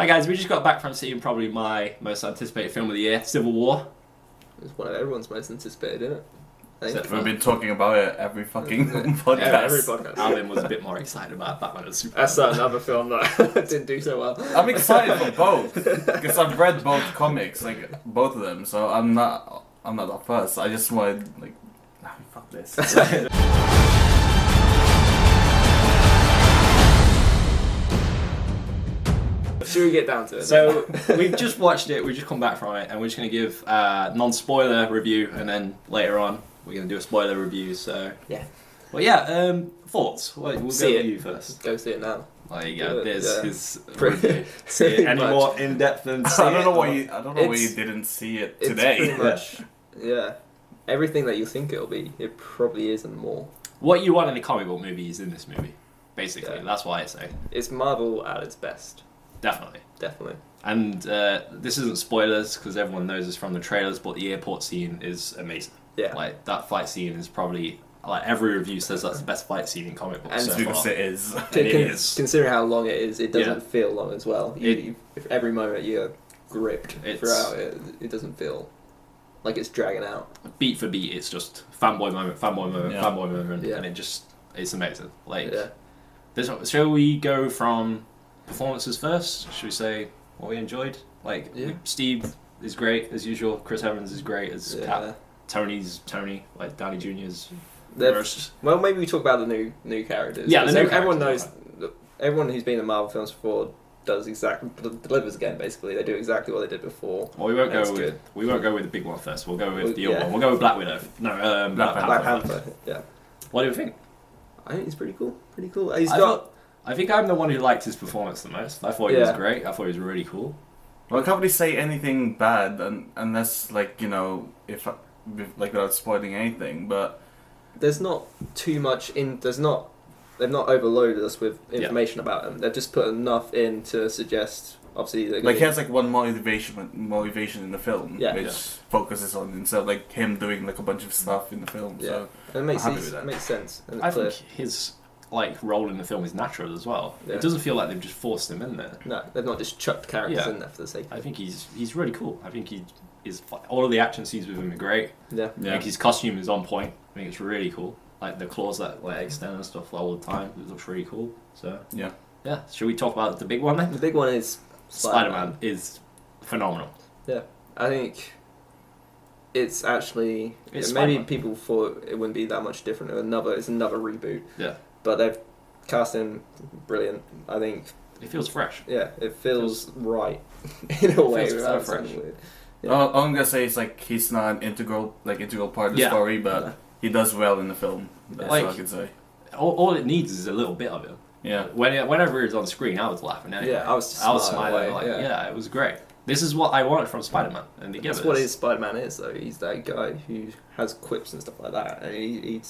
Hi guys, we just got back from seeing probably my most anticipated film of the year, Civil War. It's one of everyone's most anticipated, isn't it? I think. Except We've been talking about it every fucking podcast. Yeah, every podcast. Alvin was a bit more excited about Batman and Superman. That's another film that didn't do so well. I'm excited for both because I've read both comics, like both of them. So I'm not that first. I just wanted like, fuck this. Should we get down to it? So we've just watched it, we've just come back from it, and we're just going to give a non-spoiler review, and then later on we're going to do a spoiler review. So yeah. Well, yeah. Thoughts? We'll go with you first. Go see it now. There you go. There's Yeah. his review. See it Any much. more in depth than see I don't know it, why or- you. I don't know why you It's- didn't see it It's today. pretty much, yeah. Everything that you think it'll be, it probably is and more. What you want in a comic book movie is in this movie. Basically, Yeah. that's why I say It's Marvel at its best, definitely. definitely. And this isn't spoilers because everyone knows this from the trailers, but the airport scene is amazing. Yeah. Like that fight scene is probably like every review says that's the best fight scene in comic books. And so Because far. it is. And it is. Considering how long it is, it doesn't Yeah. feel long as well. If every moment you're gripped It's- throughout it, it doesn't feel like it's dragging out. Beat for beat, it's just fanboy moment, Yeah. fanboy moment, Yeah. and it's amazing. Like, Yeah. shall we go from performances first? Should we say what we enjoyed? Like, Yeah. Steve is great as usual. Chris Evans is great as Yeah. Cap. Tony's Tony. Like Downey Jr.'s. They're- worst. Well, maybe we talk about the new characters. Yeah, the 'Cause new everyone characters, knows. Everyone who's been in Marvel films before delivers again. Basically, they do exactly what they did before. Well, we won't That's go with good. we won't go with the big one first. We'll go with Well, the other yeah. one. We'll go with Black Widow. No, Black Black Panther. Panther. Yeah, What do you think? I think he's pretty cool. Pretty cool. He's I got. thought- I think I'm the one who liked his performance the most. I thought he was Yeah. great. I thought he was really cool. Well, I can't really say anything bad unless, like, you know, if like without spoiling anything. But There's not too much in. There's not. They've not overloaded us with Yeah. information about him. They've just put enough in to suggest. Obviously, they're like he gonna- has like one motivation in the film, Yeah. which Yeah. focuses on instead of like him doing like a bunch of stuff in the film. Yeah. So And it makes I'm happy with that. makes sense. And it's I clear. think his like role in the film is natural as well. Yeah. It doesn't feel like they've just forced him in there. No, they've not just chucked characters Yeah. in there for the sake. I think he's really cool. I think he is all of the action scenes with him are great. Yeah. I yeah, think his costume is on point. I think it's really cool. Like the claws that like extend and stuff all the time. It looks really cool. So yeah. yeah, should we talk about the big one then? The big one is Spider-Man is phenomenal. I think it's actually It's maybe Spider-Man. people thought it wouldn't be that much different. It's another reboot. Yeah. But they've cast him brilliant. I think It feels fresh. it feels right in a way feels so without fresh. sounding weird. Yeah. All I'm gonna say is like he's not an integral part of the Yeah. story, but No. he does well in the film. That's Like- all I can say. All it needs is a little bit of it. Yeah. Whenever it's on screen, I was laughing anyway. Yeah, I was just I was smiling smiling. away, Like, yeah. it was great. This is what I wanted from Spider-Man, and they give That's it. what us. his Spider-Man is, though. He's that guy who has quips and stuff like that, and he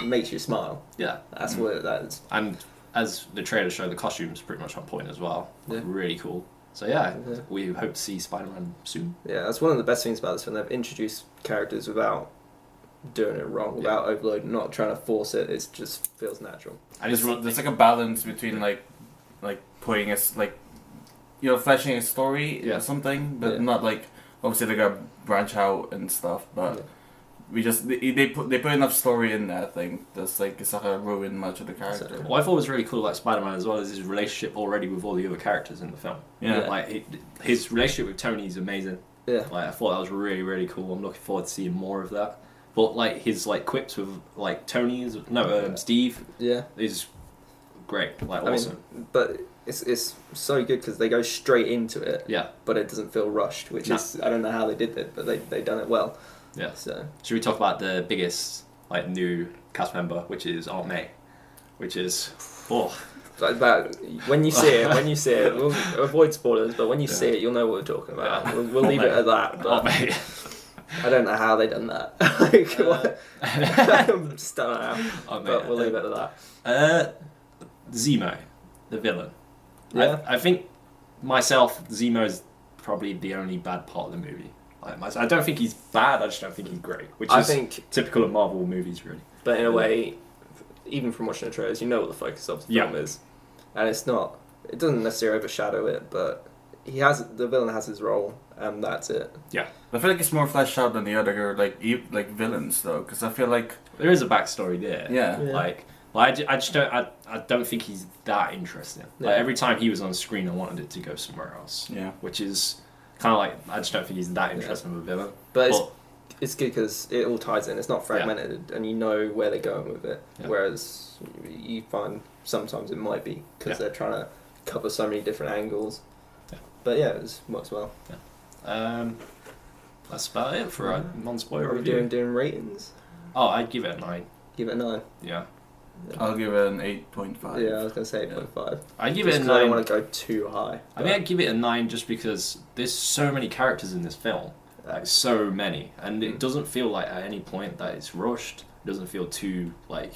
makes you smile. Yeah, That's what that is. and as the trailer showed, the costume's pretty much on point as well. Yeah. Really cool. So yeah, Yeah. we hope to see Spider-Man soon. Yeah, that's one of the best things about this film. They've introduced characters without doing it wrong, without overloading, not trying to force it. It just feels natural. And it's There's like a balance between like putting us like, you know, fleshing a story Yeah. or something, but Yeah. not like obviously they're gonna branch out and stuff. But Yeah. we just they put enough story in there. I think that's like it's not gonna ruin much of the character. Exactly. what I thought was really cool about Spider-Man as well is his relationship already with all the other characters in the film. Yeah. Yeah. Like his relationship with Tony is amazing. Yeah. Like I thought that was really really cool. I'm looking forward to seeing more of that. But like his like quips with like Steve Yeah. is great. Like I awesome. mean, but it's so good because they go straight into it, Yeah. but it doesn't feel rushed, which No. is, I don't know how they did it, but they done it well. Yeah. So, Should we talk about the biggest like new cast member, which is Aunt May, which is like that, when you see it, we'll avoid spoilers, but when you see it, you'll know what we're talking about. Yeah. We'll leave it at that, Aunt but May. I don't know how they done that. Like, what? I just don't know how, Aunt May. but we'll leave it at that. Zemo, the villain. Yeah. I think myself, Zemo is probably the only bad part of the movie. I don't think he's bad. I just don't think he's great, which I is think, typical of Marvel movies, really. but in a way, even from watching the trailers, you know what the focus of the Yeah. film is, and it's not. It doesn't necessarily overshadow it, but the villain has his role, and that's it. I feel like it's more fleshed out than the other like villains though, because I feel like There is a backstory there. yeah. Yeah. Like I just don't. I don't think he's that interesting. Like Yeah. every time he was on screen, I wanted it to go somewhere else. Yeah. Which is kind of like I just don't think he's that interesting of a villain. But But it's good because it all ties in. It's not fragmented, and you know where they're going with it. Yeah. Whereas you find sometimes it might be because they're trying to cover so many different angles. Yeah. But yeah, it works well. that's about it for a non-spoiler Are we review. doing ratings? Oh, I'd give it a 9. Give it a 9. Yeah, I'll give it an 8.5. Yeah, I was gonna say 8.5. I'd give it a I 9. don't want to go too high. I think I'd give it a 9 just because there's so many characters in this film. Like so many, and it doesn't feel like at any point that it's rushed. It doesn't feel too like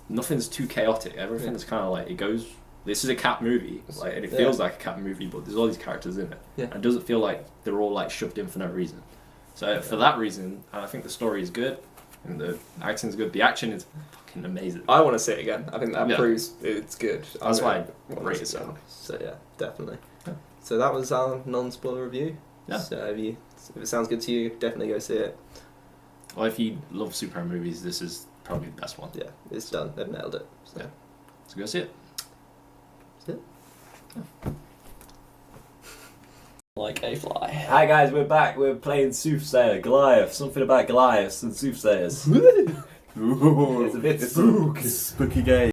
nothing's too chaotic. Everything's kind of like it goes. This is a cat movie, like, and it feels like a cat movie, but there's all these characters in it. Yeah. And it doesn't feel like they're all like shoved in for no reason. So for that reason, I think the story is good, and the acting is good. The action is fucking amazing. I want to see it again. I think that Yeah. proves it's good. That's why I want rate to it see so. So yeah, definitely. Yeah. So that was our non-spoiler review. Yeah. So if it sounds good to you, definitely go see it. Well, if you love superhero movies, this is probably the best one. Yeah, it's done. They've nailed it. So. Yeah. So go see it. That's it. Like a fly. Hi guys, we're back. We're playing Soothsayer, Goliath. Something about Goliaths and Soothsayers. Ooh, It's a bit spooky game.